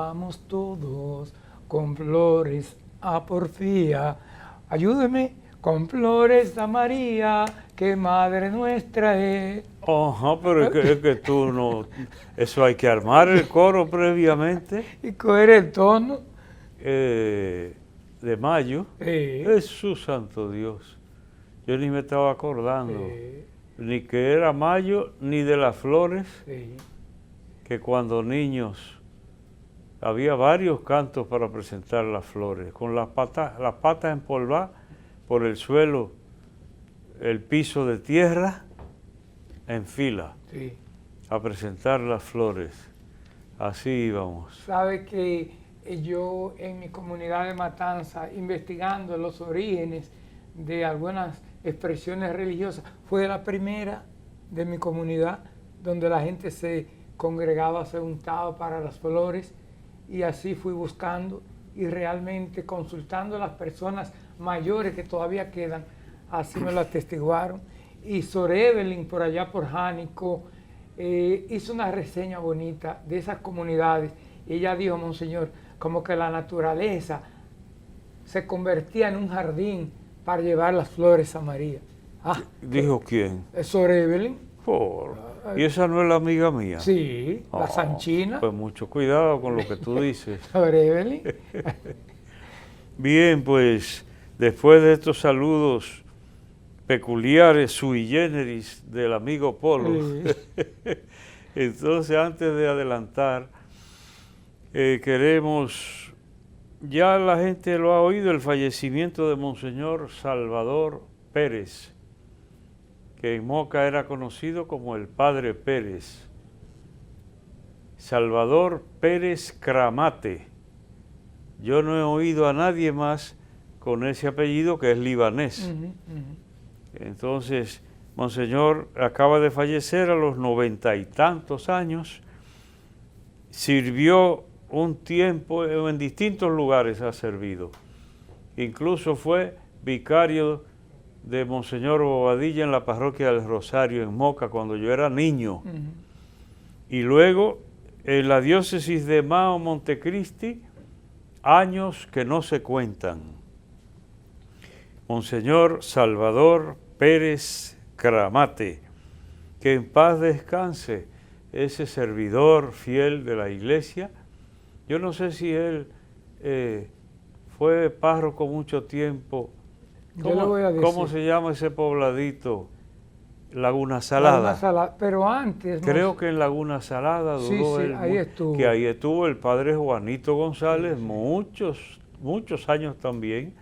vamos todos con flores a Porfía. Ayúdeme con flores a María, que Madre nuestra es. Ajá, pero es que tú no... Eso hay que armar el coro previamente. Y coger el tono. De mayo. Jesús santo Dios. Yo ni me estaba acordando. Ni que era mayo, ni de las flores. Que cuando niños había varios cantos para presentar las flores. Con las patas empolvadas por el suelo, el piso de tierra, en fila, a presentar las flores. Así íbamos. Sabe que yo en mi comunidad de Matanza, investigando los orígenes de algunas expresiones religiosas, fue la primera de mi comunidad donde la gente se congregaba, se juntaba para las flores, y así fui buscando y realmente consultando a las personas mayores que todavía quedan, así me lo atestiguaron. Y Sor Evelyn, por allá por Jánico, hizo una reseña bonita de esas comunidades. Y ella dijo, Monseñor, como que la naturaleza se convertía en un jardín para llevar las flores a María. ¿Dijo quién? Sor Evelyn. ¿Y esa no es la amiga mía? Sí, la Sanchina. Pues mucho cuidado con lo que tú dices. Sor Evelyn. Bien, pues después de estos saludos peculiares, sui generis del amigo Polo, entonces antes de adelantar, queremos, ya la gente lo ha oído, el fallecimiento de Monseñor Salvador Pérez, que en Moca era conocido como el Padre Pérez. Salvador Pérez Cramate. Yo no he oído a nadie más con ese apellido, que es libanés. Entonces, Monseñor acaba de fallecer a los 90 y tantos años. Sirvió un tiempo, en distintos lugares ha servido. Incluso fue vicario de Monseñor Bobadilla en la parroquia del Rosario en Moca cuando yo era niño. Y luego en la diócesis de Mao Montecristi, años que no se cuentan. Monseñor Salvador Pérez Cramate, que en paz descanse ese servidor fiel de la iglesia. Yo no sé si él fue párroco mucho tiempo. ¿Cómo se llama ese pobladito? Laguna Salada. Laguna Salada, pero antes... Creo que en Laguna Salada duró ahí estuvo. Que ahí estuvo el padre Juanito González, muchos años también,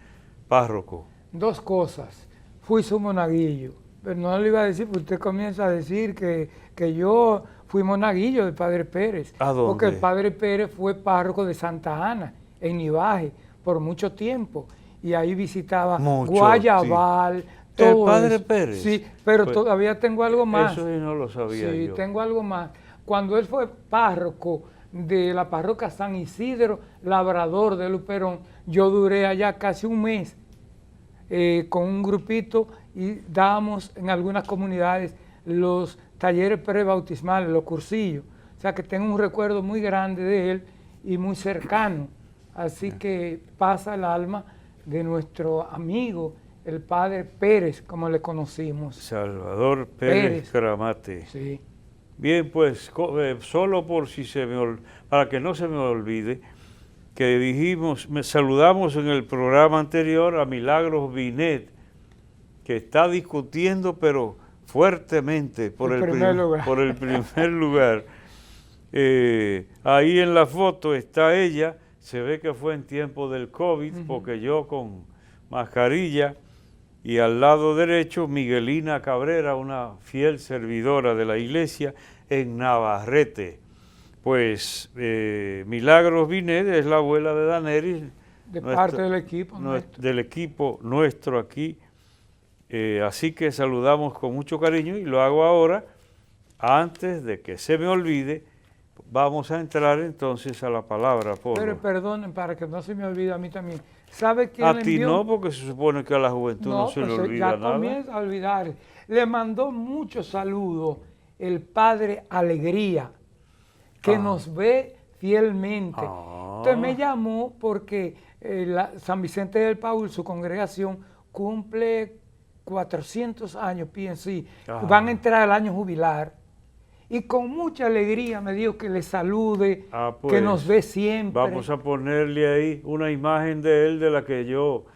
párroco. Dos cosas. Fui su monaguillo, pero no le iba a decir, porque usted comienza a decir que yo fui monaguillo del padre Pérez. ¿A dónde? Porque el padre Pérez fue párroco de Santa Ana, en Nivaje, por mucho tiempo. Y ahí visitaba Guayabal, todo ¿El padre eso. Pérez? Sí, pero pues, todavía tengo algo más. Eso sí no lo sabía yo. Sí, tengo algo más. Cuando él fue párroco de la parroquia San Isidro, Labrador de Luperón, yo duré allá casi un mes con un grupito y dábamos en algunas comunidades los talleres prebautismales, los cursillos. O sea que tengo un recuerdo muy grande de él y muy cercano. Así que pasa el alma de nuestro amigo, el padre Pérez, como le conocimos. Salvador Pérez Cramate. Sí. Bien, pues solo por si para que no se me olvide, que dijimos, saludamos en el programa anterior a Milagros Binet, que está discutiendo, pero fuertemente por el primer lugar. Ahí en la foto está ella, se ve que fue en tiempo del COVID, porque yo con mascarilla, y al lado derecho Miguelina Cabrera, una fiel servidora de la iglesia en Navarrete. Pues Milagros Binet es la abuela de Daneris. De parte del equipo nuestro. Del equipo nuestro aquí. Así que saludamos con mucho cariño y lo hago ahora. Antes de que se me olvide, vamos a entrar entonces a la palabra, Polo. Pero perdonen, para que no se me olvide a mí también. ¿Sabe quién a ti no, porque se supone que a la juventud no se le olvida ya nada. Comienza a olvidar. Le mandó muchos saludos el padre Alegría, que nos ve fielmente. Entonces me llamó porque San Vicente del Paúl, su congregación, cumple 400 años, pienso, y van a entrar al año jubilar. Y con mucha alegría me dijo que le salude, pues, que nos ve siempre. Vamos a ponerle ahí una imagen de él de la que yo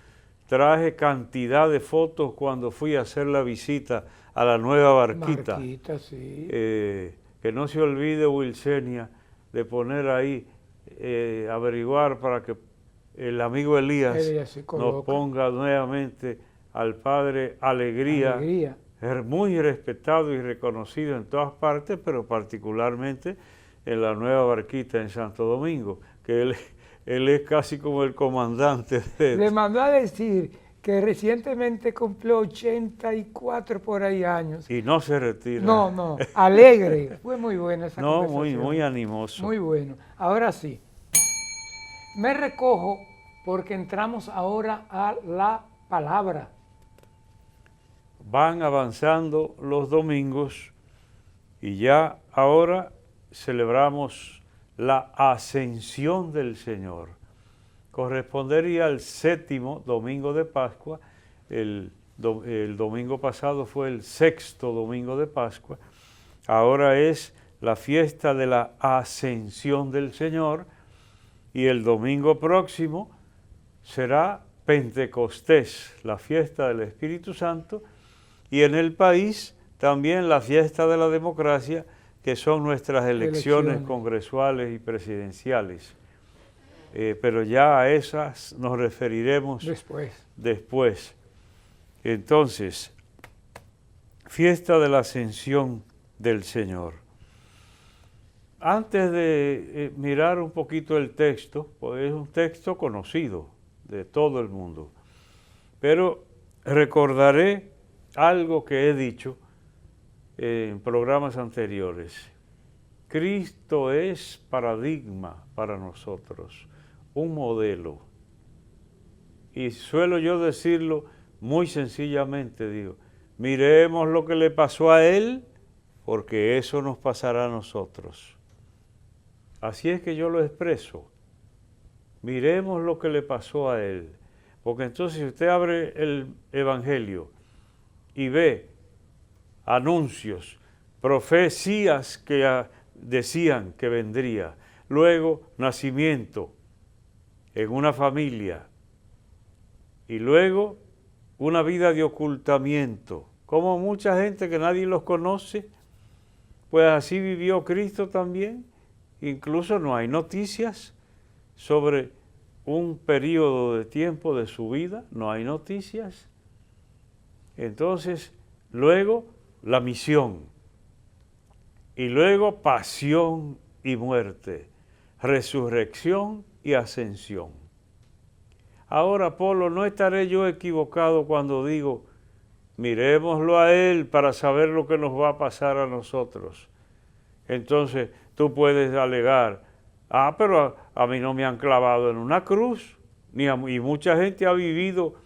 traje cantidad de fotos cuando fui a hacer la visita a la nueva barquita. Sí. Que no se olvide, Wilsenia, de poner ahí, averiguar para que el amigo Elías nos ponga nuevamente al Padre Alegría. Muy respetado y reconocido en todas partes, pero particularmente en la nueva barquita en Santo Domingo, que él es casi como el comandante de... Le mandó a decir que recientemente cumplió 84 por ahí años. Y no se retira. No, alegre. Fue muy buena esa conversación. No, muy animoso. Muy bueno. Ahora sí, me recojo porque entramos ahora a la palabra. Van avanzando los domingos y ya ahora celebramos la ascensión del Señor. Correspondería al 7º domingo de Pascua. El domingo pasado fue el 6º domingo de Pascua. Ahora es la fiesta de la ascensión del Señor y el domingo próximo será Pentecostés, la fiesta del Espíritu Santo. Y en el país también la fiesta de la democracia, que son nuestras elecciones congresuales y presidenciales. Pero ya a esas nos referiremos después. Entonces, fiesta de la ascensión del Señor. Antes de mirar un poquito el texto, pues es un texto conocido de todo el mundo, pero recordaré algo que he dicho en programas anteriores. Cristo es paradigma para nosotros, un modelo. Y suelo yo decirlo muy sencillamente, digo, miremos lo que le pasó a Él, porque eso nos pasará a nosotros. Así es que yo lo expreso. Miremos lo que le pasó a Él. Porque entonces si usted abre el Evangelio y ve anuncios, profecías que decían que vendría, luego nacimiento en una familia y luego una vida de ocultamiento, como mucha gente que nadie los conoce, pues así vivió Cristo también. Incluso no hay noticias sobre un periodo de tiempo de su vida, no hay noticias. Entonces, luego la misión, y luego pasión y muerte, resurrección y ascensión. Ahora, Polo, no estaré yo equivocado cuando digo, miremoslo a Él para saber lo que nos va a pasar a nosotros. Entonces, tú puedes alegar, pero a mí no me han clavado en una cruz, y mucha gente ha vivido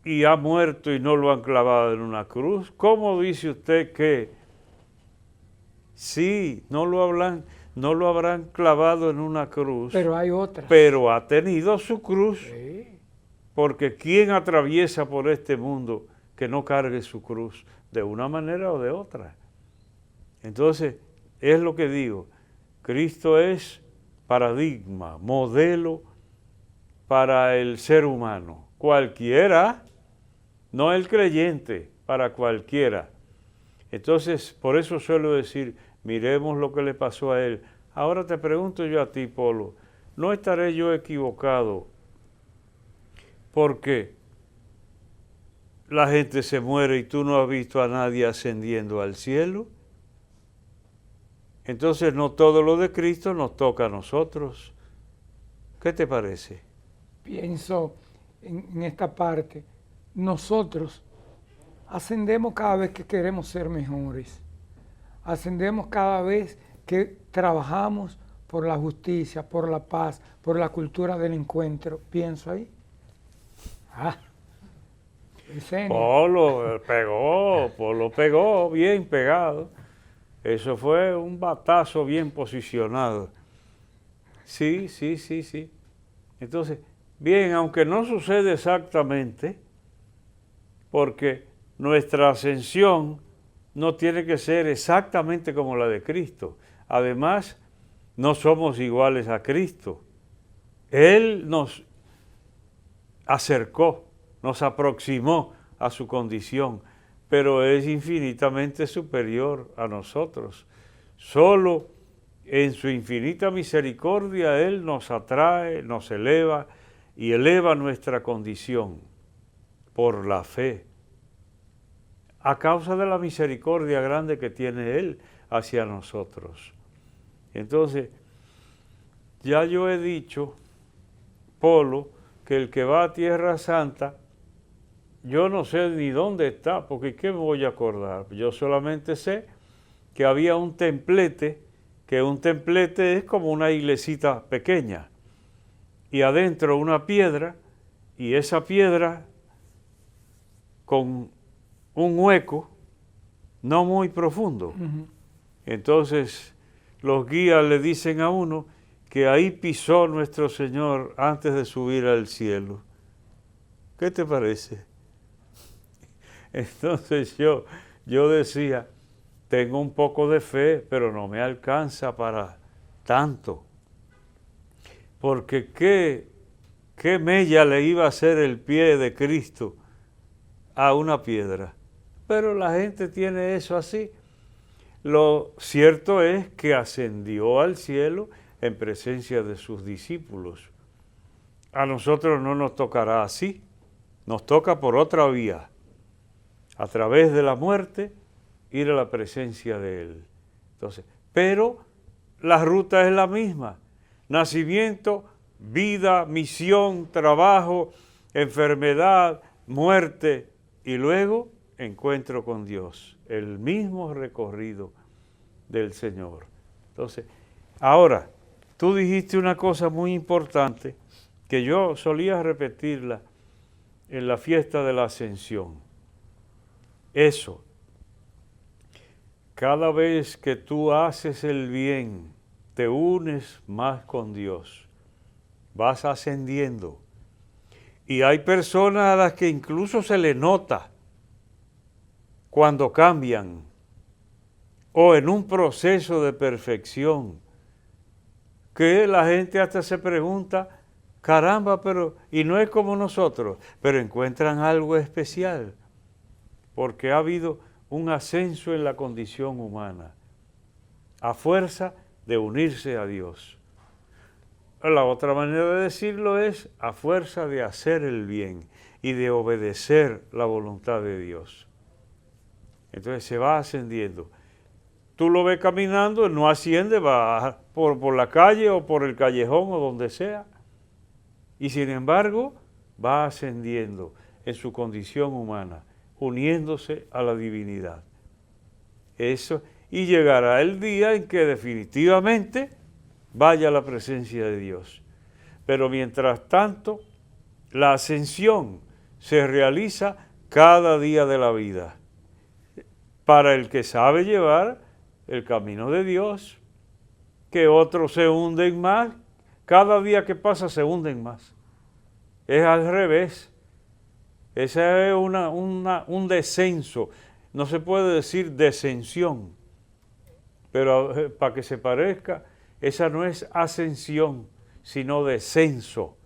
y ha muerto y no lo han clavado en una cruz. ¿Cómo dice usted que sí, no lo habrán clavado en una cruz? Pero hay otras. Pero ha tenido su cruz. Sí. Porque ¿quién atraviesa por este mundo que no cargue su cruz de una manera o de otra? Entonces, es lo que digo, Cristo es paradigma, modelo para el ser humano, cualquiera, no el creyente, para cualquiera. Entonces, por eso suelo decir, miremos lo que le pasó a Él. Ahora te pregunto yo a ti, Polo, ¿no estaré yo equivocado? Porque la gente se muere y tú no has visto a nadie ascendiendo al cielo. Entonces no todo lo de Cristo nos toca a nosotros. ¿Qué te parece? Pienso en esta parte. Nosotros ascendemos cada vez que queremos ser mejores. Ascendemos cada vez que trabajamos por la justicia, por la paz, por la cultura del encuentro. Pienso ahí. Polo pegó, bien pegado. Eso fue un batazo bien posicionado. Sí. Entonces, bien, aunque no sucede exactamente, porque nuestra ascensión no tiene que ser exactamente como la de Cristo. Además, no somos iguales a Cristo. Él nos acercó, nos aproximó a su condición, pero es infinitamente superior a nosotros. Solo en su infinita misericordia Él nos atrae, nos eleva y eleva nuestra condición por la fe, a causa de la misericordia grande que tiene Él hacia nosotros. Entonces, ya yo he dicho, Polo, que el que va a Tierra Santa, yo no sé ni dónde está, porque ¿qué me voy a acordar? Yo solamente sé que había un templete, que un templete es como una iglesita pequeña, y adentro una piedra, y esa piedra con un hueco no muy profundo. Entonces los guías le dicen a uno que ahí pisó nuestro Señor antes de subir al cielo. ¿Qué te parece? Entonces yo decía, tengo un poco de fe, pero no me alcanza para tanto. Porque ¿qué mella le iba a hacer el pie de Cristo a una piedra? Pero la gente tiene eso así. Lo cierto es que ascendió al cielo en presencia de sus discípulos. A nosotros no nos tocará así, nos toca por otra vía, a través de la muerte, ir a la presencia de Él. Entonces, pero la ruta es la misma: nacimiento, vida, misión, trabajo, enfermedad, muerte y luego encuentro con Dios, el mismo recorrido del Señor. Entonces, ahora, tú dijiste una cosa muy importante que yo solía repetirla en la fiesta de la Ascensión. Eso, cada vez que tú haces el bien, te unes más con Dios, vas ascendiendo. Y hay personas a las que incluso se le nota cuando cambian o en un proceso de perfección, que la gente hasta se pregunta, caramba, pero y no es como nosotros, pero encuentran algo especial, porque ha habido un ascenso en la condición humana, a fuerza de unirse a Dios. La otra manera de decirlo es a fuerza de hacer el bien y de obedecer la voluntad de Dios. Entonces se va ascendiendo. Tú lo ves caminando, no asciende, va por la calle o por el callejón o donde sea. Y sin embargo, va ascendiendo en su condición humana, uniéndose a la divinidad. Eso, y llegará el día en que definitivamente vaya a la presencia de Dios. Pero mientras tanto, la ascensión se realiza cada día de la vida. Para el que sabe llevar el camino de Dios, que otros se hunden más, cada día que pasa se hunden más. Es al revés. Ese es un descenso. No se puede decir descensión, pero para que se parezca, esa no es ascensión, sino descenso.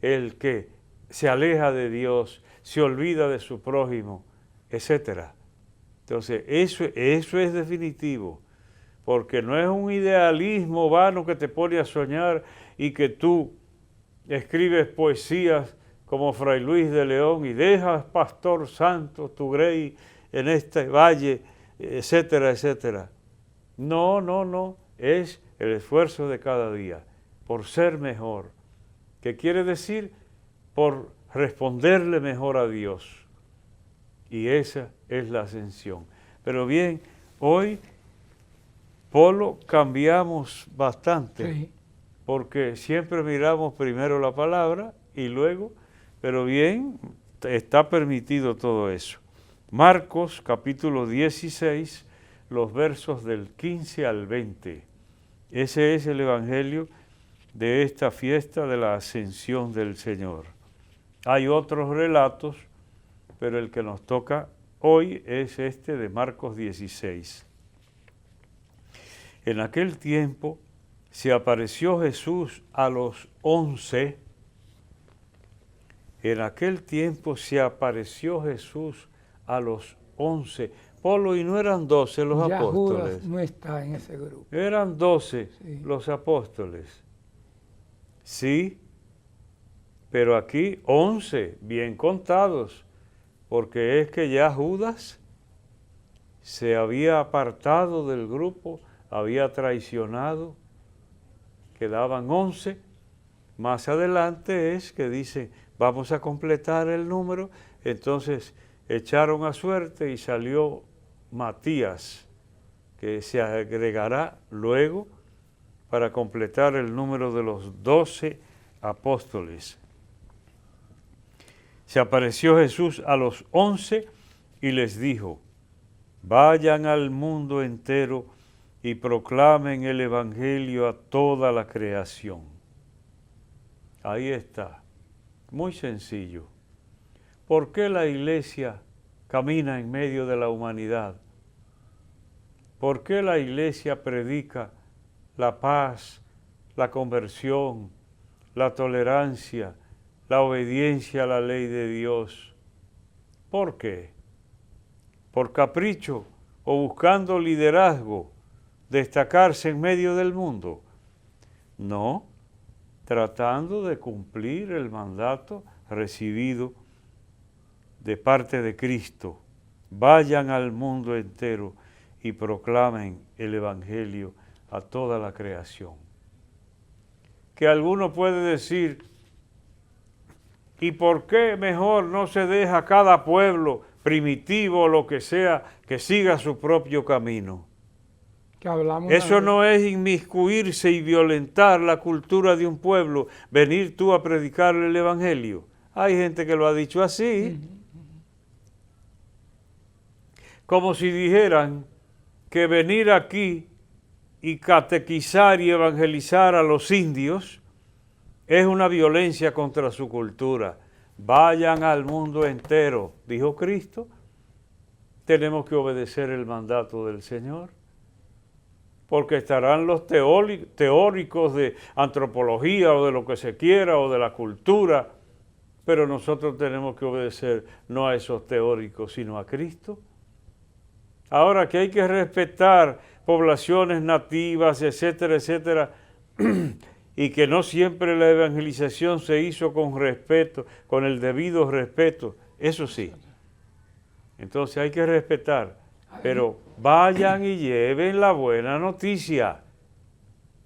El que se aleja de Dios, se olvida de su prójimo, etc. Entonces, eso es definitivo, porque no es un idealismo vano que te pone a soñar y que tú escribes poesías como Fray Luis de León y dejas, pastor santo, tu grey en este valle, etcétera, etcétera. No, es el esfuerzo de cada día por ser mejor, que quiere decir por responderle mejor a Dios. Y esa es la ascensión. Pero bien, hoy, Polo, cambiamos bastante, sí, porque siempre miramos primero la palabra y luego, pero bien, está permitido todo eso. Marcos capítulo 16, los versos del 15 al 20. Ese es el evangelio de esta fiesta de la ascensión del Señor. Hay otros relatos, pero el que nos toca hoy es este de Marcos 16. En aquel tiempo se apareció Jesús a los 11. En aquel tiempo se apareció Jesús a los 11. Polo, y no eran 12 los ya apóstoles. Judas no está en ese grupo. Eran 12 sí. Los apóstoles. Sí, pero aquí 11, bien contados, porque es que ya Judas se había apartado del grupo, había traicionado, quedaban 11. Más adelante es que dice, vamos a completar el número, entonces echaron a suerte y salió Matías, que se agregará luego para completar el número de los 12 apóstoles. Se apareció Jesús a los 11 y les dijo, vayan al mundo entero y proclamen el evangelio a toda la creación. Ahí está, muy sencillo. ¿Por qué la iglesia camina en medio de la humanidad? ¿Por qué la iglesia predica la paz, la conversión, la tolerancia, la obediencia a la ley de Dios? ¿Por qué? ¿Por capricho o buscando liderazgo, destacarse en medio del mundo? No, tratando de cumplir el mandato recibido de parte de Cristo. Vayan al mundo entero y proclamen el evangelio a toda la creación. Que alguno puede decir, ¿y por qué mejor no se deja cada pueblo primitivo o lo que sea que siga su propio camino? Que hablamos Eso no es inmiscuirse y violentar la cultura de un pueblo, venir tú a predicarle el evangelio. Hay gente que lo ha dicho así, como si dijeran que venir aquí y catequizar y evangelizar a los indios es una violencia contra su cultura. Vayan al mundo entero, dijo Cristo. Tenemos que obedecer el mandato del Señor, porque estarán los teóricos de antropología o de lo que se quiera o de la cultura, pero nosotros tenemos que obedecer no a esos teóricos, sino a Cristo. Ahora que hay que respetar poblaciones nativas, etcétera, etcétera, y que no siempre la evangelización se hizo con respeto, con el debido respeto, eso sí. Entonces hay que respetar, pero vayan y lleven la buena noticia.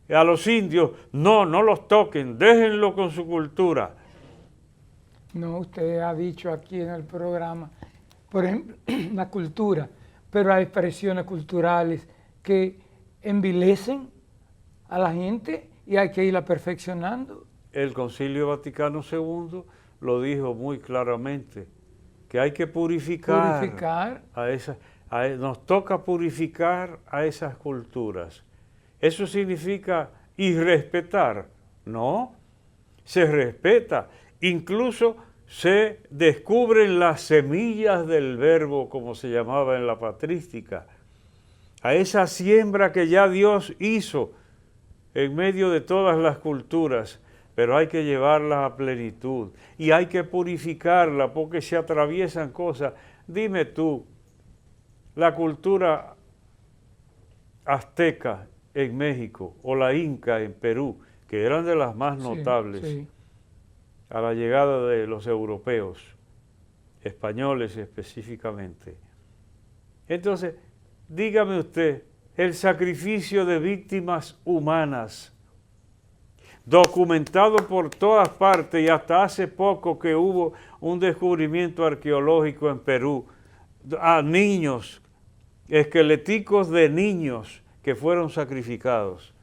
A los indios, no los toquen, déjenlo con su cultura. No, usted ha dicho aquí en el programa, por ejemplo, la cultura, pero hay expresiones culturales que envilecen a la gente y hay que irla perfeccionando. El Concilio Vaticano II lo dijo muy claramente, que hay que purificar. Nos toca purificar a esas culturas. ¿Eso significa irrespetar? No, se respeta. Incluso se descubren las semillas del verbo, como se llamaba en la patrística, a esa siembra que ya Dios hizo en medio de todas las culturas, pero hay que llevarla a plenitud y hay que purificarla porque se atraviesan cosas. Dime tú, la cultura azteca en México o la inca en Perú, que eran de las más notables, sí. A la llegada de los europeos, españoles específicamente. Entonces, dígame usted, el sacrificio de víctimas humanas, documentado por todas partes y hasta hace poco que hubo un descubrimiento arqueológico en Perú, a niños, esqueléticos de niños que fueron sacrificados.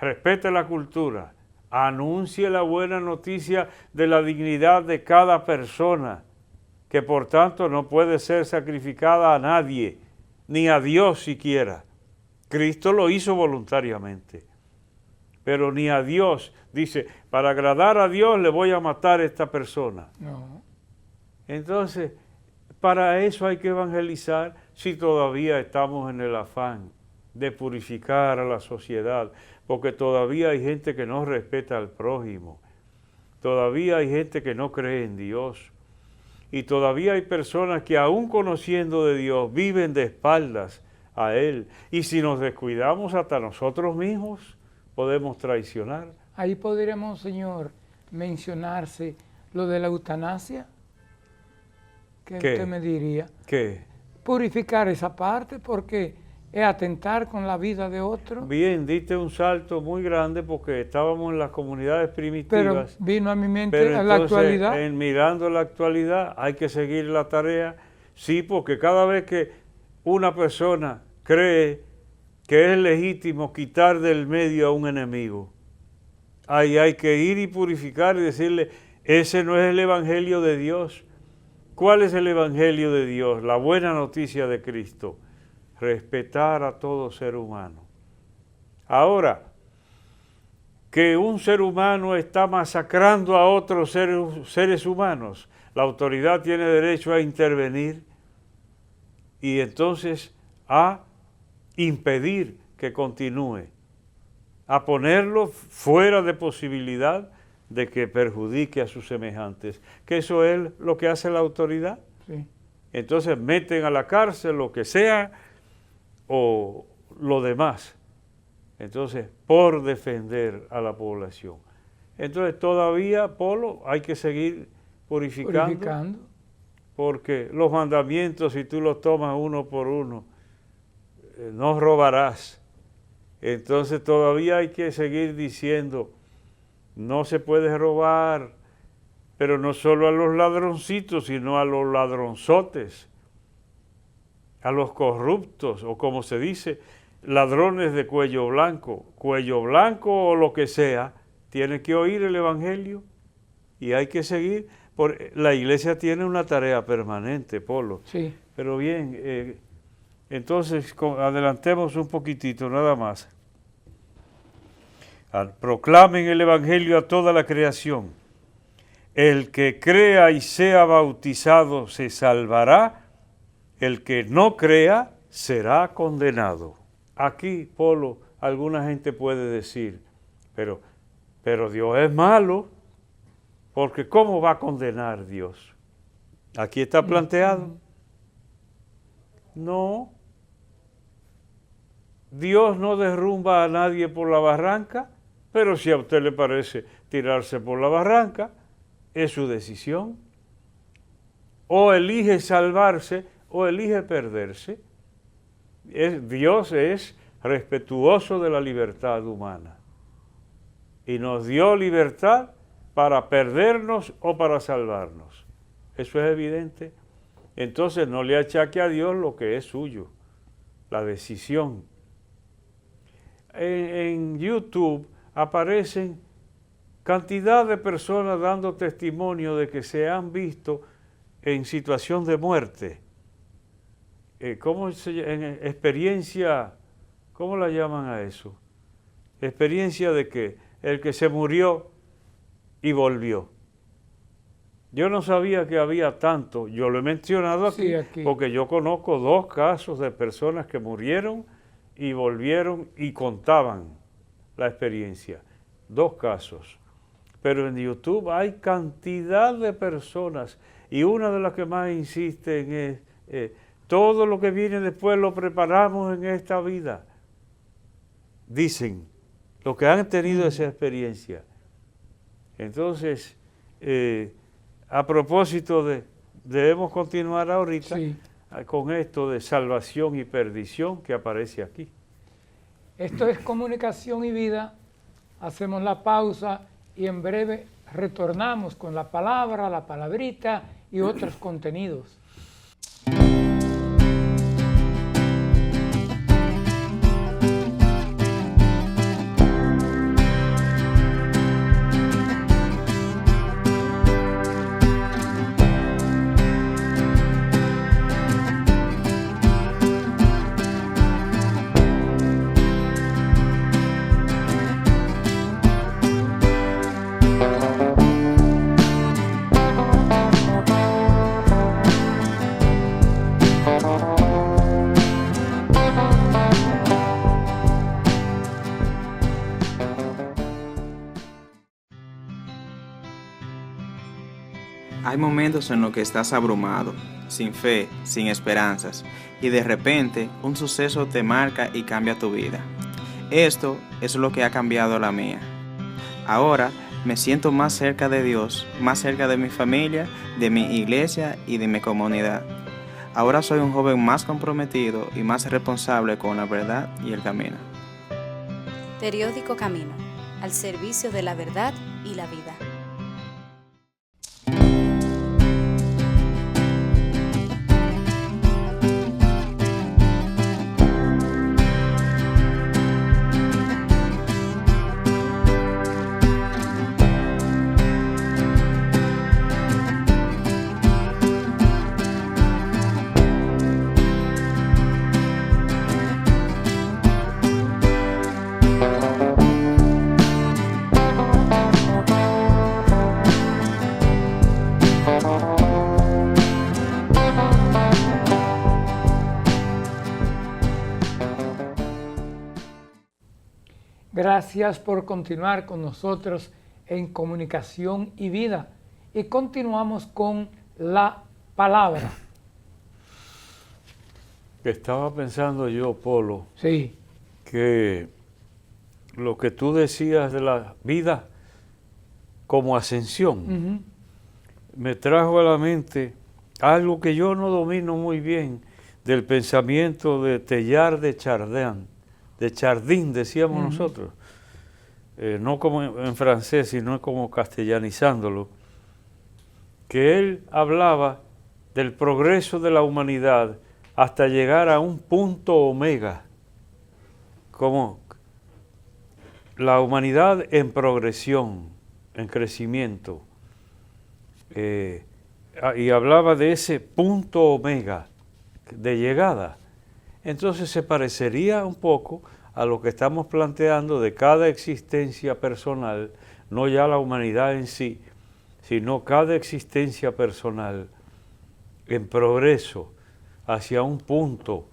Respete la cultura. Anuncie la buena noticia de la dignidad de cada persona, que por tanto no puede ser sacrificada a nadie, ni a Dios siquiera. Cristo lo hizo voluntariamente. Pero ni a Dios, dice, para agradar a Dios le voy a matar a esta persona. No. Entonces, para eso hay que evangelizar si todavía estamos en el afán de purificar a la sociedad, porque todavía hay gente que no respeta al prójimo, todavía hay gente que no cree en Dios, y todavía hay personas que aún conociendo de Dios viven de espaldas a Él, y si nos descuidamos hasta nosotros mismos, podemos traicionar. Ahí podríamos, Señor, mencionarse lo de la eutanasia. ¿Qué usted me diría? ¿Qué? Purificar esa parte porque es atentar con la vida de otro. Bien, diste un salto muy grande porque estábamos en las comunidades primitivas. Pero vino a mi mente pero la entonces, actualidad. Mirando la actualidad, hay que seguir la tarea. Sí, porque cada vez que una persona cree que es legítimo quitar del medio a un enemigo, ahí hay que ir y purificar y decirle, ese no es el evangelio de Dios. ¿Cuál es el evangelio de Dios? La buena noticia de Cristo. Respetar a todo ser humano. Ahora, que un ser humano está masacrando a otros seres humanos, la autoridad tiene derecho a intervenir y entonces a impedir que continúe, a ponerlo fuera de posibilidad de que perjudique a sus semejantes, que eso es lo que hace la autoridad. Sí. Entonces meten a la cárcel lo que sea o lo demás, entonces por defender a la población. Entonces todavía, Polo, hay que seguir purificando. Porque los mandamientos, si tú los tomas uno por uno, no robarás. Entonces todavía hay que seguir diciendo, no se puede robar, pero no solo a los ladroncitos, sino a los ladronzotes, a los corruptos, o como se dice, ladrones de cuello blanco o lo que sea, tiene que oír el evangelio y hay que seguir. La iglesia tiene una tarea permanente, Polo. Sí. Pero bien, entonces adelantemos un poquitito, nada más. Proclamen el evangelio a toda la creación. El que crea y sea bautizado se salvará, el que no crea será condenado. Aquí, Polo, alguna gente puede decir, pero Dios es malo, porque ¿cómo va a condenar Dios? Aquí está planteado. No. Dios no derrumba a nadie por la barranca, pero si a usted le parece tirarse por la barranca, es su decisión. O elige salvarse o elige perderse. Dios es respetuoso de la libertad humana y nos dio libertad para perdernos o para salvarnos. Eso es evidente. Entonces no le achaque a Dios lo que es suyo, la decisión. En YouTube aparecen cantidad de personas dando testimonio de que se han visto en situación de muerte. ¿Cómo se llama? Experiencia, ¿cómo la llaman a eso? Experiencia de que el que se murió y volvió. Yo no sabía que había tanto, yo lo he mencionado aquí, porque yo conozco 2 casos de personas que murieron y volvieron y contaban la experiencia. 2 casos. Pero en YouTube hay cantidad de personas y una de las que más insisten es todo lo que viene después lo preparamos en esta vida. Dicen, los que han tenido esa experiencia. Entonces, a propósito debemos continuar ahorita con esto de salvación y perdición que aparece aquí. Esto es Comunicación y Vida. Hacemos la pausa y en breve retornamos con la palabra, la palabrita y otros contenidos. Hay momentos en los que estás abrumado, sin fe, sin esperanzas, y de repente un suceso te marca y cambia tu vida. Esto es lo que ha cambiado la mía. Ahora me siento más cerca de Dios, más cerca de mi familia, de mi iglesia y de mi comunidad. Ahora soy un joven más comprometido y más responsable con la verdad y el camino. Periódico Camino, al servicio de la verdad y la vida. Gracias por continuar con nosotros en Comunicación y Vida. Y continuamos con la palabra. Estaba pensando yo, Polo, Sí. que lo que tú decías de la vida como ascensión, me trajo a la mente algo que yo no domino muy bien del pensamiento de Teilhard de Chardin, decíamos nosotros, no como en francés, sino como castellanizándolo, que él hablaba del progreso de la humanidad hasta llegar a un punto omega, como la humanidad en progresión, en crecimiento, y hablaba de ese punto omega de llegada. Entonces se parecería un poco a lo que estamos planteando de cada existencia personal, no ya la humanidad en sí, sino cada existencia personal en progreso hacia un punto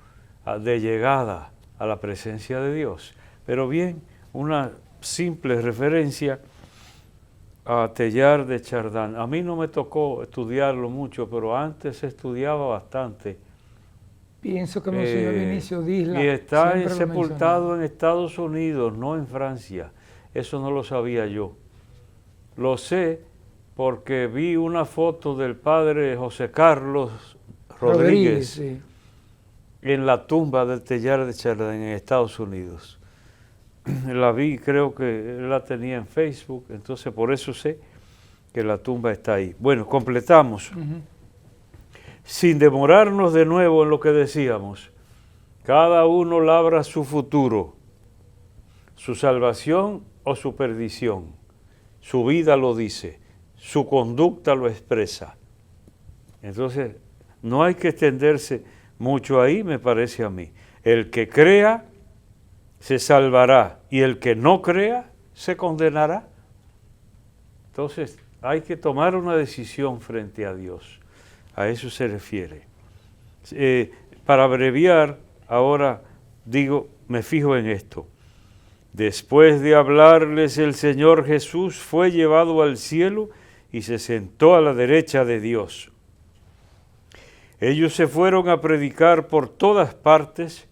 de llegada a la presencia de Dios. Pero bien, una simple referencia a Teilhard de Chardin. A mí no me tocó estudiarlo mucho, pero antes estudiaba bastante. Pienso que Monseñor Vinicio Disla y está siempre sepultado en Estados Unidos, no en Francia. Eso no lo sabía yo. Lo sé porque vi una foto del padre José Carlos Rodríguez sí, en la tumba de Teilhard de Chardin en Estados Unidos. La vi, creo que él la tenía en Facebook, entonces por eso sé que la tumba está ahí. Bueno, completamos. Sin demorarnos de nuevo en lo que decíamos, cada uno labra su futuro, su salvación o su perdición. Su vida lo dice, su conducta lo expresa. Entonces, no hay que extenderse mucho ahí, me parece a mí. El que crea se salvará y el que no crea se condenará. Entonces, hay que tomar una decisión frente a Dios. A eso se refiere. Para abreviar, ahora digo, me fijo en esto. Después de hablarles, el Señor Jesús fue llevado al cielo y se sentó a la derecha de Dios. Ellos se fueron a predicar por todas partes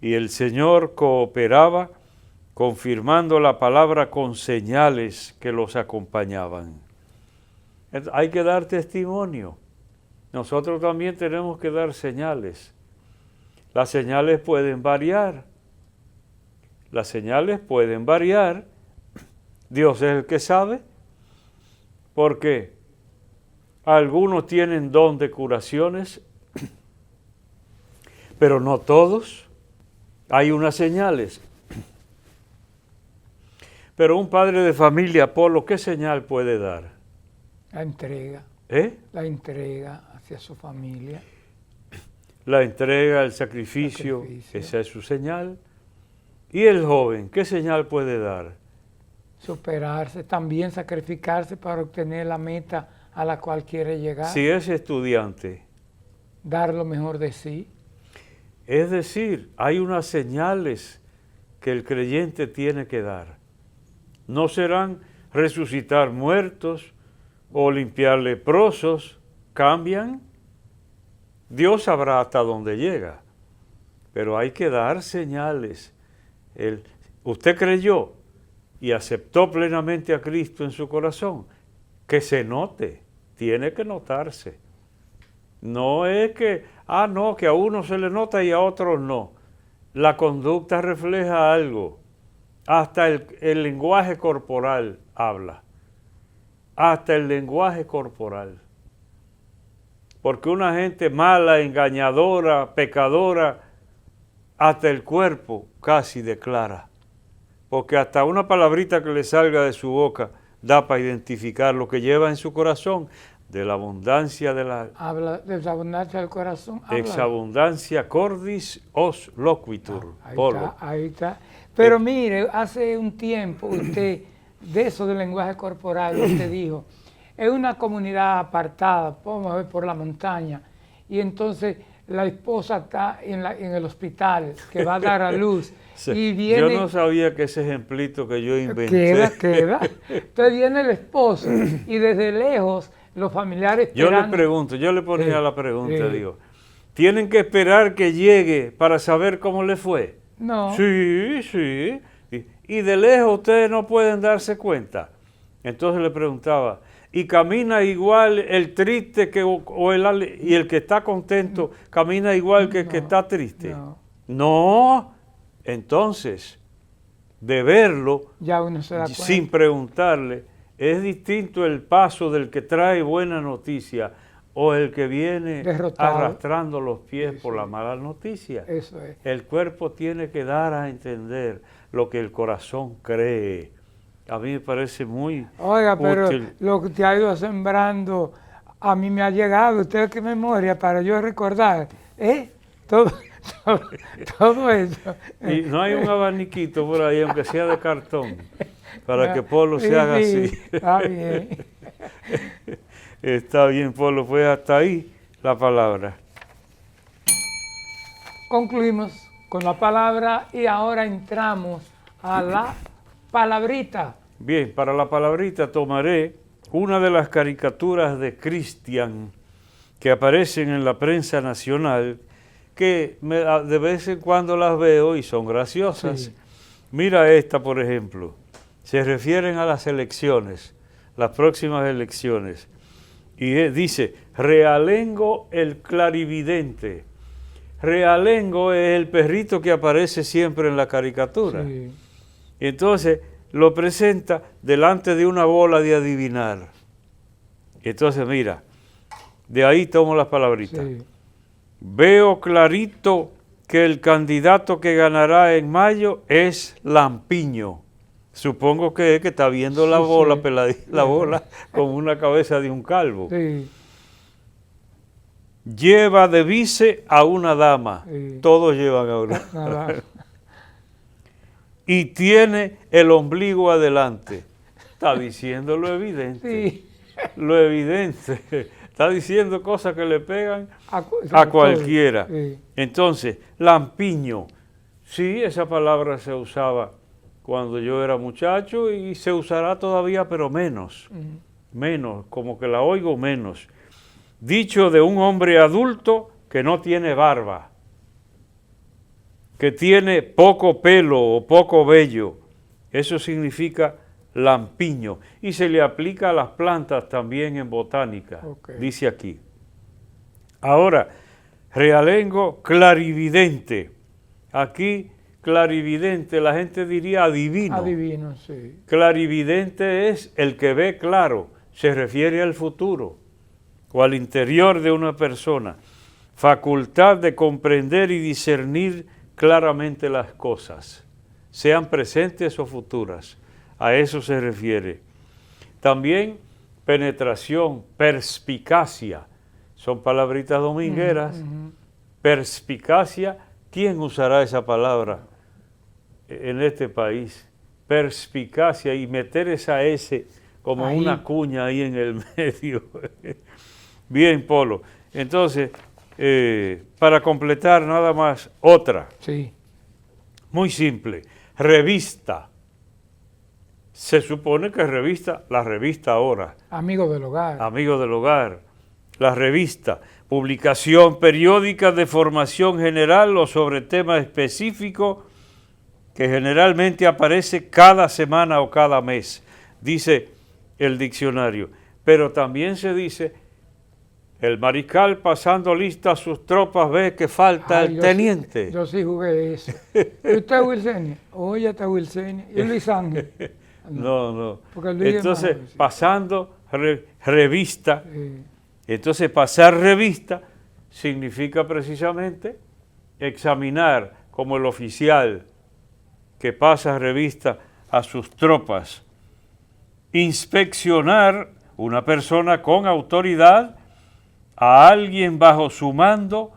y el Señor cooperaba, confirmando la palabra con señales que los acompañaban. Hay que dar testimonio. Nosotros también tenemos que dar señales. Las señales pueden variar. Las señales pueden variar. Dios es el que sabe. Porque algunos tienen don de curaciones, pero no todos. Hay unas señales. Pero un padre de familia, Polo, ¿qué señal puede dar? La entrega. La entrega hacia su familia. La entrega, el sacrificio, esa es su señal. ¿Y el joven, qué señal puede dar? Superarse, también sacrificarse para obtener la meta a la cual quiere llegar. Si es estudiante. Dar lo mejor de sí. Es decir, hay unas señales que el creyente tiene que dar. No serán resucitar muertos, o limpiar leprosos, cambian. Dios sabrá hasta dónde llega, pero hay que dar señales. Usted creyó y aceptó plenamente a Cristo en su corazón, que se note, tiene que notarse. No es que, no, que a uno se le nota y a otros no. La conducta refleja algo. Hasta el lenguaje corporal habla. Hasta el lenguaje corporal. Porque una gente mala, engañadora, pecadora, hasta el cuerpo casi declara. Porque hasta una palabrita que le salga de su boca da para identificar lo que lleva en su corazón. De la abundancia de la... Habla de la abundancia del corazón. Ex abundancia cordis os loquitur. Ahí está. Pero mire, hace un tiempo usted, de eso del lenguaje corporal, usted dijo, es una comunidad apartada, vamos a ver, por la montaña, y entonces la esposa está en el hospital, que va a dar a luz, sí, y viene... Yo no sabía que ese ejemplito que yo inventé... Queda. Entonces viene el esposo, y desde lejos los familiares esperando. Yo le pregunto, yo le ponía la pregunta, digo, ¿tienen que esperar que llegue para saber cómo le fue? No. Sí. Y de lejos ustedes no pueden darse cuenta. Entonces le preguntaba, ¿y camina igual el triste y el que está contento camina igual que el que está triste? No. Entonces, de verlo, ya uno se da cuenta. Sin preguntarle, es distinto el paso del que trae buena noticia o el que viene derrotado, arrastrando los pies por la mala noticia. Eso es. El cuerpo tiene que dar a entender lo que el corazón cree. A mí me parece muy pero útil. Lo que te ha ido sembrando, a mí me ha llegado. Usted qué memoria para yo recordar. Todo eso. Y no hay un abaniquito por ahí, aunque sea de cartón, para que Polo se haga así. Está bien. Está bien, Polo, pues hasta ahí la palabra. Concluimos con la palabra y ahora entramos a la palabrita. Bien, para la palabrita tomaré una de las caricaturas de Cristian que aparecen en la prensa nacional, que de vez en cuando las veo y son graciosas. Sí. Mira esta, por ejemplo. Se refieren a las elecciones, las próximas elecciones. Y dice, Realengo el clarividente. Realengo es el perrito que aparece siempre en la caricatura. Sí. Entonces lo presenta delante de una bola de adivinar. Entonces mira, de ahí tomo las palabritas. Sí. Veo clarito que el candidato que ganará en mayo es Lampiño. Supongo que está viendo la bola, la bola con una cabeza de un calvo. Sí. Lleva de vice a una dama. Sí. Todos llevan a una dama. Y tiene el ombligo adelante. Está diciendo lo evidente. Sí. Lo evidente. Está diciendo cosas que le pegan a cualquiera. Sí. Entonces, Lampiño. Sí, esa palabra se usaba cuando yo era muchacho y se usará todavía, pero menos. Menos, como que la oigo menos. Dicho de un hombre adulto que no tiene barba, que tiene poco pelo o poco vello. Eso significa lampiño. Y se le aplica a las plantas también en botánica, dice aquí. Ahora, realengo clarividente. Aquí, clarividente, la gente diría adivino. Adivino, sí. Clarividente es el que ve claro, se refiere al futuro o al interior de una persona. Facultad de comprender y discernir claramente las cosas, sean presentes o futuras. A eso se refiere. También penetración, perspicacia, son palabritas domingueras. Perspicacia, ¿quién usará esa palabra en este país? Perspicacia, y meter esa S como ahí, una cuña ahí en el medio. Bien, Polo. Entonces, para completar nada más otra. Sí. Muy simple. Revista. Se supone que la revista ahora. Amigo del hogar. Amigo del hogar. La revista, publicación periódica de formación general o sobre temas específicos que generalmente aparece cada semana o cada mes, dice el diccionario. Pero también se dice, el mariscal pasando lista a sus tropas ve que falta el teniente. Yo sí jugué eso. ¿Y usted es Wilsenia? Oye, está Wilsenia. ¿Y Luis Ángel? No. Entonces, pasando revista. Entonces, pasar revista significa precisamente examinar como el oficial que pasa revista a sus tropas. Inspeccionar una persona con autoridad a alguien bajo su mando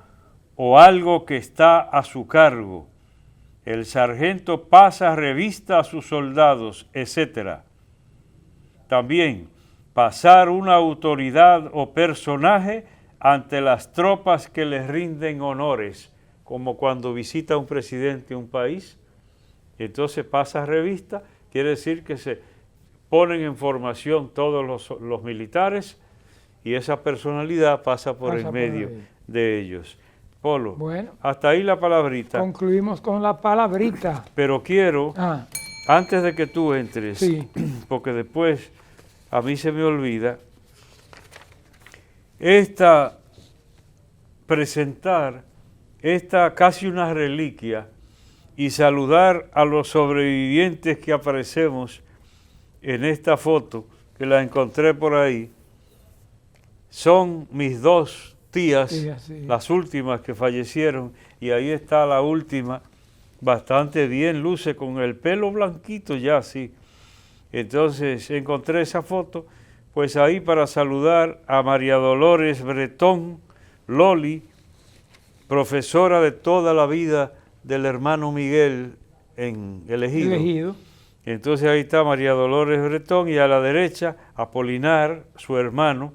o algo que está a su cargo. El sargento pasa revista a sus soldados, etc. También pasar una autoridad o personaje ante las tropas que les rinden honores, como cuando visita un presidente un país. Entonces pasa revista, quiere decir que se ponen en formación todos los militares y esa personalidad pasa por en medio de ellos. Polo, bueno, hasta ahí la palabrita. Concluimos con la palabrita. Pero quiero, antes de que tú entres, porque después a mí se me olvida, presentar esta casi una reliquia y saludar a los sobrevivientes que aparecemos en esta foto, que la encontré por ahí. Son mis dos tías, las últimas que fallecieron, y ahí está la última, bastante bien, luce con el pelo blanquito ya así. Entonces encontré esa foto, pues ahí para saludar a María Dolores Bretón, Loli, profesora de toda la vida del hermano Miguel en El Ejido. Entonces ahí está María Dolores Bretón y a la derecha Apolinar, su hermano.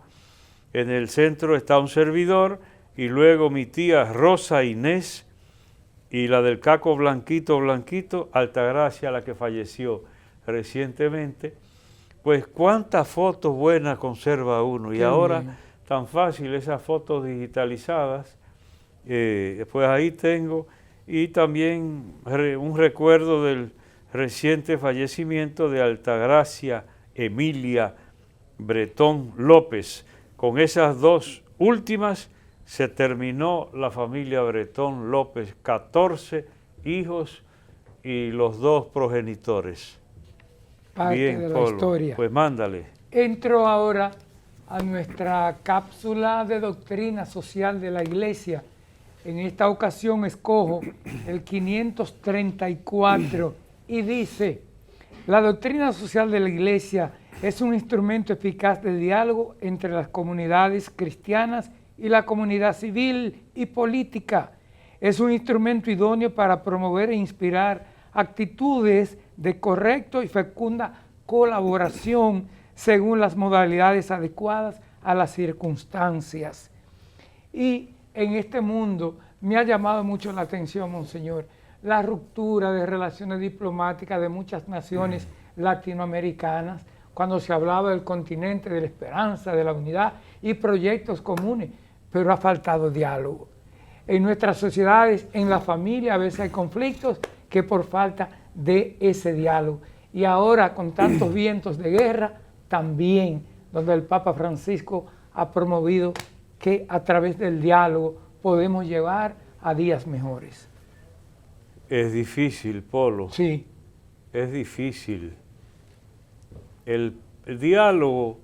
En el centro está un servidor y luego mi tía Rosa Inés y la del caco blanquito, Altagracia, la que falleció recientemente. Pues cuántas fotos buenas conserva uno. Y ahora tan fácil esas fotos digitalizadas. Pues ahí tengo, y también un recuerdo del reciente fallecimiento de Altagracia Emilia Bretón López. Con esas dos últimas se terminó la familia Bretón López, 14 hijos y los dos progenitores. Parte bien, de la Polo, historia. Pues mándale. Entro ahora a nuestra cápsula de doctrina social de la Iglesia. En esta ocasión escojo el 534 y dice: la doctrina social de la Iglesia es un instrumento eficaz de diálogo entre las comunidades cristianas y la comunidad civil y política. Es un instrumento idóneo para promover e inspirar actitudes de correcta y fecunda colaboración según las modalidades adecuadas a las circunstancias. Y en este mundo me ha llamado mucho la atención, Monseñor, la ruptura de relaciones diplomáticas de muchas naciones latinoamericanas, cuando se hablaba del continente, de la esperanza, de la unidad y proyectos comunes, pero ha faltado diálogo. En nuestras sociedades, en la familia, a veces hay conflictos que por falta de ese diálogo. Y ahora, con tantos vientos de guerra, también, donde el Papa Francisco ha promovido que a través del diálogo podemos llevar a días mejores. Es difícil, Polo. Sí. Es difícil. El diálogo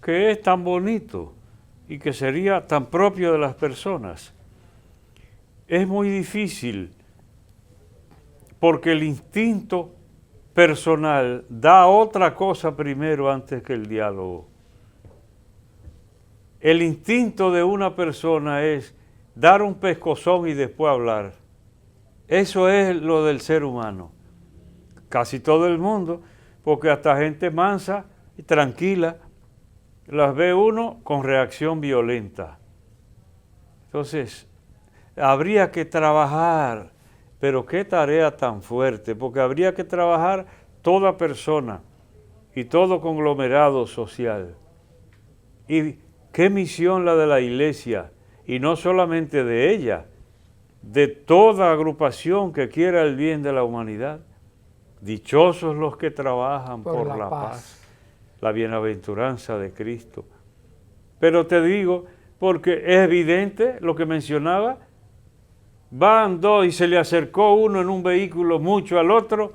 que es tan bonito y que sería tan propio de las personas, es muy difícil porque el instinto personal da otra cosa primero antes que el diálogo. El instinto de una persona es dar un pescozón y después hablar. Eso es lo del ser humano. Casi todo el mundo, porque hasta gente mansa y tranquila, las ve uno con reacción violenta. Entonces, habría que trabajar, pero qué tarea tan fuerte, porque habría que trabajar toda persona y todo conglomerado social. ¿Y qué misión la de la Iglesia? Y no solamente de ella, de toda agrupación que quiera el bien de la humanidad. Dichosos los que trabajan por la paz, la bienaventuranza de Cristo. Pero te digo, porque es evidente lo que mencionaba, van dos y se le acercó uno en un vehículo mucho al otro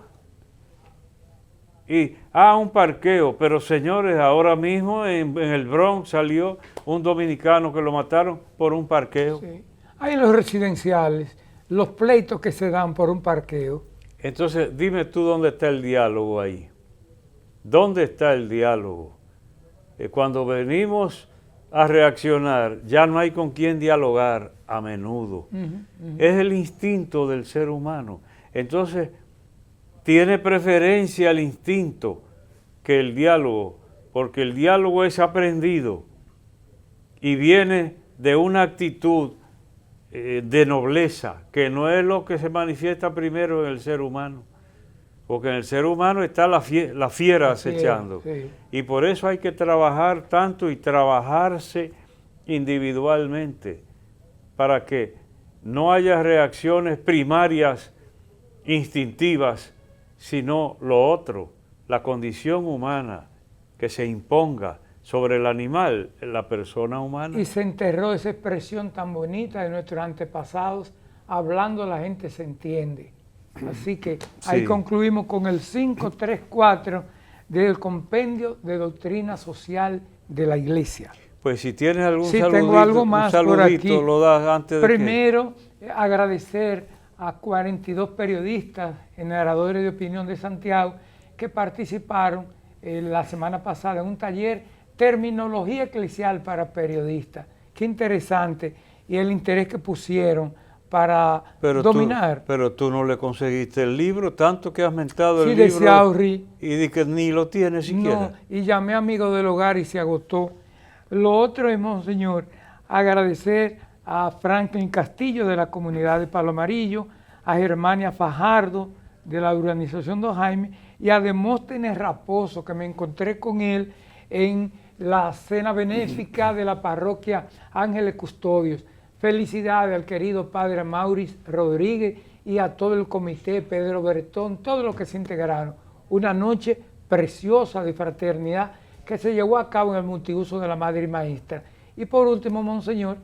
y un parqueo, pero señores, ahora mismo en el Bronx salió un dominicano que lo mataron por un parqueo. Sí. Hay en los residenciales los pleitos que se dan por un parqueo. Entonces, dime tú dónde está el diálogo ahí. ¿Dónde está el diálogo? Cuando venimos a reaccionar, ya no hay con quién dialogar a menudo. Es el instinto del ser humano. Entonces, tiene preferencia el instinto que el diálogo, porque el diálogo es aprendido y viene de una actitud de nobleza, que no es lo que se manifiesta primero en el ser humano, porque en el ser humano está la fiera acechando, sí. Y por eso hay que trabajar tanto y trabajarse individualmente, para que no haya reacciones primarias instintivas, sino lo otro, la condición humana que se imponga sobre el animal, la persona humana. Y se enterró esa expresión tan bonita de nuestros antepasados, hablando la gente se entiende. Así que ahí concluimos con el 534 del Compendio de Doctrina Social de la Iglesia. Pues si tienes algún saludito, tengo algo más por aquí. Lo das antes de Primero, agradecer a 42 periodistas, generadores de opinión de Santiago, que participaron la semana pasada en un taller Terminología Eclesial para Periodistas. Qué interesante, y el interés que pusieron para dominar. Pero tú no le conseguiste el libro, tanto que has mentado el libro. Sí, decía Aurri. Y di que ni lo tienes siquiera. No, y llamé a Amigo del Hogar y se agotó. Lo otro es, Monseñor, agradecer a Franklin Castillo de la comunidad de Palo Amarillo, a Germania Fajardo de la urbanización Don Jaime y a Demóstenes Raposo, que me encontré con él en la cena benéfica de la parroquia Ángeles Custodios. Felicidades al querido padre Maurice Rodríguez y a todo el comité, Pedro Bertón, todos los que se integraron. Una noche preciosa de fraternidad que se llevó a cabo en el multiuso de la Madre y Maestra. Y por último, Monseñor,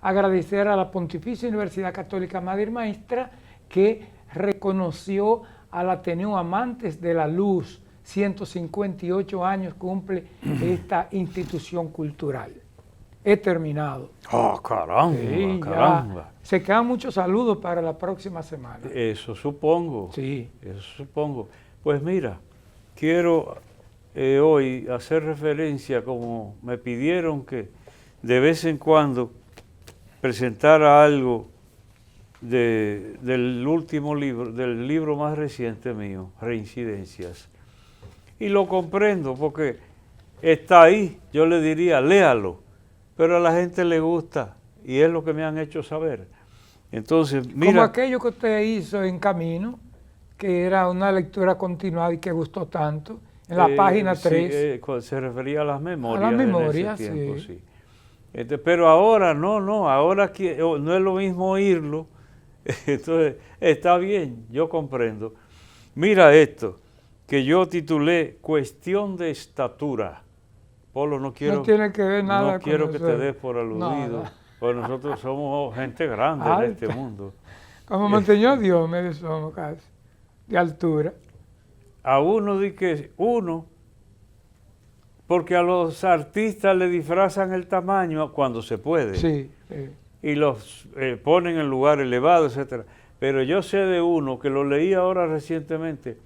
agradecer a la Pontificia Universidad Católica Madre y Maestra, que reconoció al Ateneo Amantes de la Luz. 158 años cumple esta institución cultural. He terminado. ¡Oh, caramba! Sí, caramba. Se quedan muchos saludos para la próxima semana. Eso supongo. Sí. Eso supongo. Pues mira, quiero hoy hacer referencia, como me pidieron que de vez en cuando presentara algo del último libro, del libro más reciente mío, Reincidencias. Y lo comprendo porque está ahí, yo le diría, léalo, pero a la gente le gusta y es lo que me han hecho saber. Entonces, mira. Como aquello que usted hizo en Camino, que era una lectura continuada y que gustó tanto, en la página 3. Sí, se refería a las memorias. A las memorias, en ese tiempo, sí. Pero ahora no, ahora no es lo mismo oírlo. Entonces, está bien, yo comprendo. Mira esto, que yo titulé Cuestión de Estatura. Polo, no tiene que ver nada no quiero con que eso. te des por aludido, porque nosotros somos gente grande en este mundo. Como Monseñor Diomedes somos casi, de altura. A uno porque a los artistas le disfrazan el tamaño cuando se puede. Sí. Y los ponen en lugares elevados, etcétera. Pero yo sé de uno que lo leí ahora recientemente,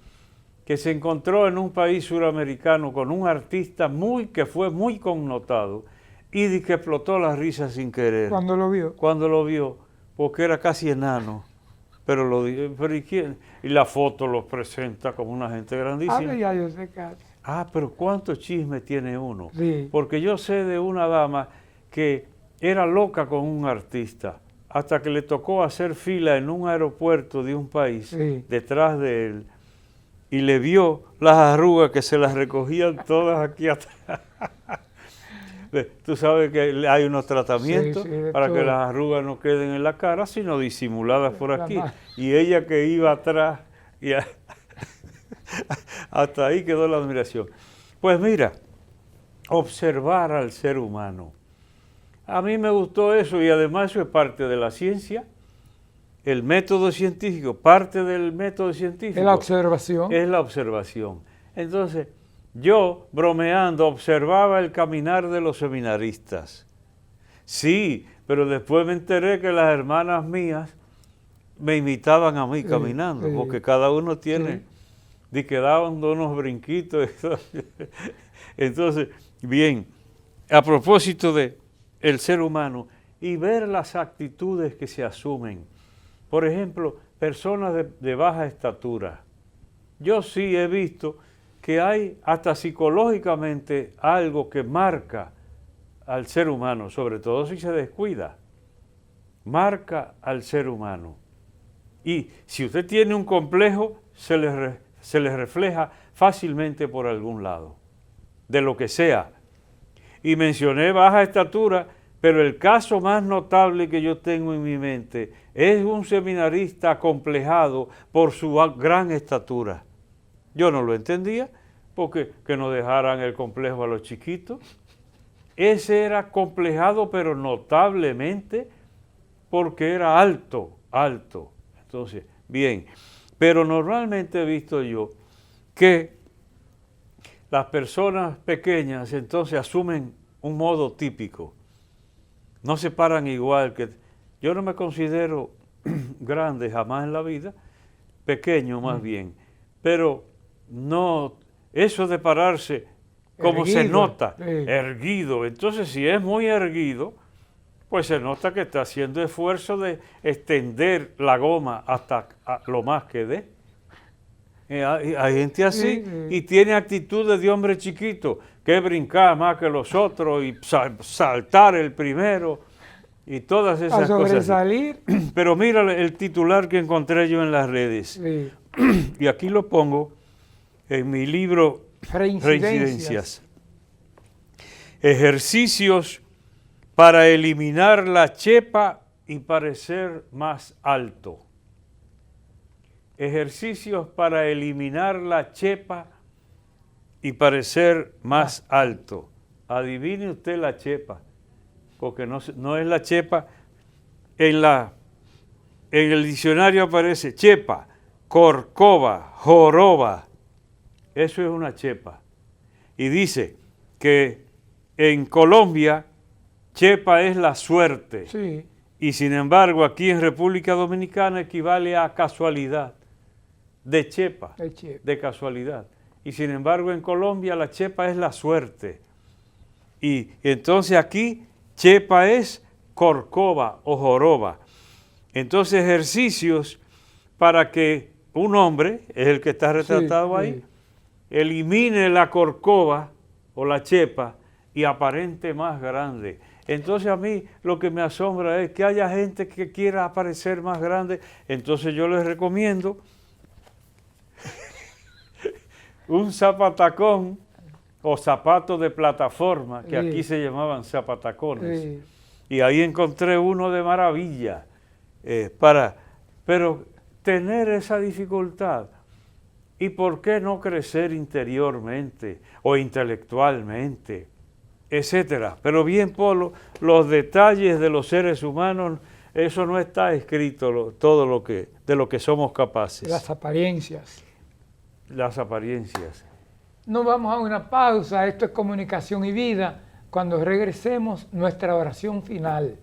que se encontró en un país suramericano con un artista que fue muy connotado y que explotó la risa sin querer. ¿Cuándo lo vio? Cuando lo vio, porque era casi enano. Pero ¿y quién? Y la foto los presenta como una gente grandísima. Ya yo sé casi. Pero ¿cuántos chismes tiene uno? Sí. Porque yo sé de una dama que era loca con un artista, hasta que le tocó hacer fila en un aeropuerto de un país, detrás de él, y le vio las arrugas que se las recogían todas aquí atrás. Tú sabes que hay unos tratamientos para que las arrugas no queden en la cara, sino disimuladas por aquí. Y ella que iba atrás, y hasta ahí quedó la admiración. Pues mira, observar al ser humano. A mí me gustó eso y además eso es parte de la ciencia. El método científico, parte del método científico. Es la observación. Es la observación. Entonces, yo, bromeando, observaba el caminar de los seminaristas. Sí, pero después me enteré que las hermanas mías me imitaban a mí caminando, porque cada uno tiene, y que daban unos brinquitos. Entonces, bien, a propósito de el ser humano y ver las actitudes que se asumen. Por ejemplo, personas de baja estatura. Yo sí he visto que hay hasta psicológicamente algo que marca al ser humano, sobre todo si se descuida. Marca al ser humano. Y si usted tiene un complejo, se le refleja fácilmente por algún lado, de lo que sea. Y mencioné baja estatura, pero el caso más notable que yo tengo en mi mente es un seminarista acomplejado por su gran estatura. Yo no lo entendía, porque que no dejaran el complejo a los chiquitos. Ese era complejado, pero notablemente, porque era alto. Entonces, bien, pero normalmente he visto yo que las personas pequeñas entonces asumen un modo típico. No se paran igual que... Yo no me considero grande jamás en la vida, pequeño más bien, pero no... Eso de pararse como erguido, se nota, erguido. Entonces, si es muy erguido, pues se nota que está haciendo esfuerzo de extender la goma hasta lo más que dé. Hay gente así y tiene actitudes de hombre chiquito, que brincar más que los otros y saltar el primero y todas esas a sobresalir. Cosas. Pero mira el titular que encontré yo en las redes. Y aquí lo pongo en mi libro Reincidencias. Ejercicios para eliminar la chepa y parecer más alto. Ejercicios para eliminar la chepa y parecer más alto. Adivine usted la chepa, porque no es la chepa. En el diccionario aparece chepa, corcova, joroba. Eso es una chepa. Y dice que en Colombia chepa es la suerte. Sí. Y sin embargo aquí en República Dominicana equivale a casualidad. De chepa, de casualidad. Y sin embargo en Colombia la chepa es la suerte. Y entonces aquí chepa es corcova o joroba. Entonces ejercicios para que un hombre, es el que está retratado ahí, elimine la corcova o la chepa y aparente más grande. Entonces a mí lo que me asombra es que haya gente que quiera aparecer más grande. Entonces yo les recomiendo un zapatacón o zapato de plataforma, que aquí se llamaban zapatacones. Y ahí encontré uno de maravilla. Pero tener esa dificultad, ¿y por qué no crecer interiormente o intelectualmente, etcétera? Pero bien, Polo, los detalles de los seres humanos, eso no está escrito todo de lo que somos capaces. Las apariencias. Las apariencias. Nos vamos a una pausa. Esto es Comunicación y Vida. Cuando regresemos, nuestra oración final.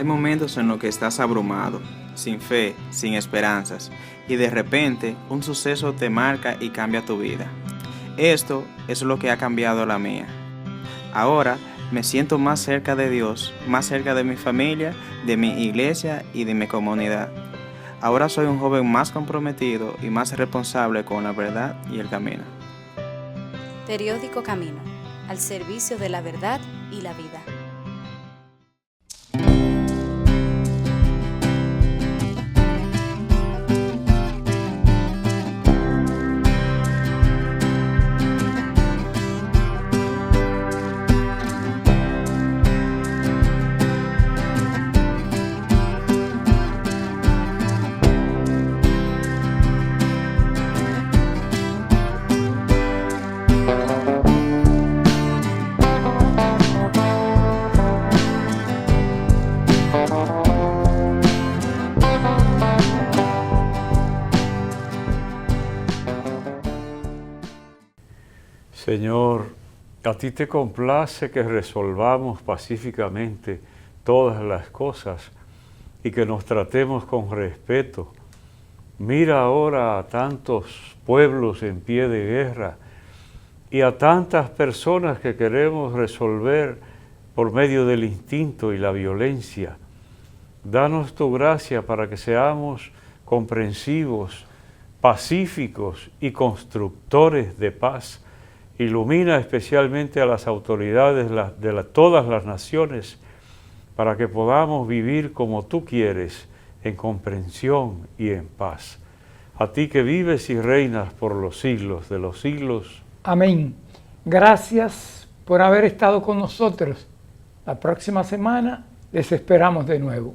Hay momentos en los que estás abrumado, sin fe, sin esperanzas, y de repente un suceso te marca y cambia tu vida. Esto es lo que ha cambiado la mía. Ahora me siento más cerca de Dios, más cerca de mi familia, de mi iglesia y de mi comunidad. Ahora soy un joven más comprometido y más responsable con la verdad y el camino. Periódico Camino, al servicio de la verdad y la vida. Señor, a ti te complace que resolvamos pacíficamente todas las cosas y que nos tratemos con respeto. Mira ahora a tantos pueblos en pie de guerra y a tantas personas que queremos resolver por medio del instinto y la violencia. Danos tu gracia para que seamos comprensivos, pacíficos y constructores de paz. Ilumina especialmente a las autoridades de todas las naciones para que podamos vivir como tú quieres, en comprensión y en paz. A ti que vives y reinas por los siglos de los siglos. Amén. Gracias por haber estado con nosotros. La próxima semana les esperamos de nuevo.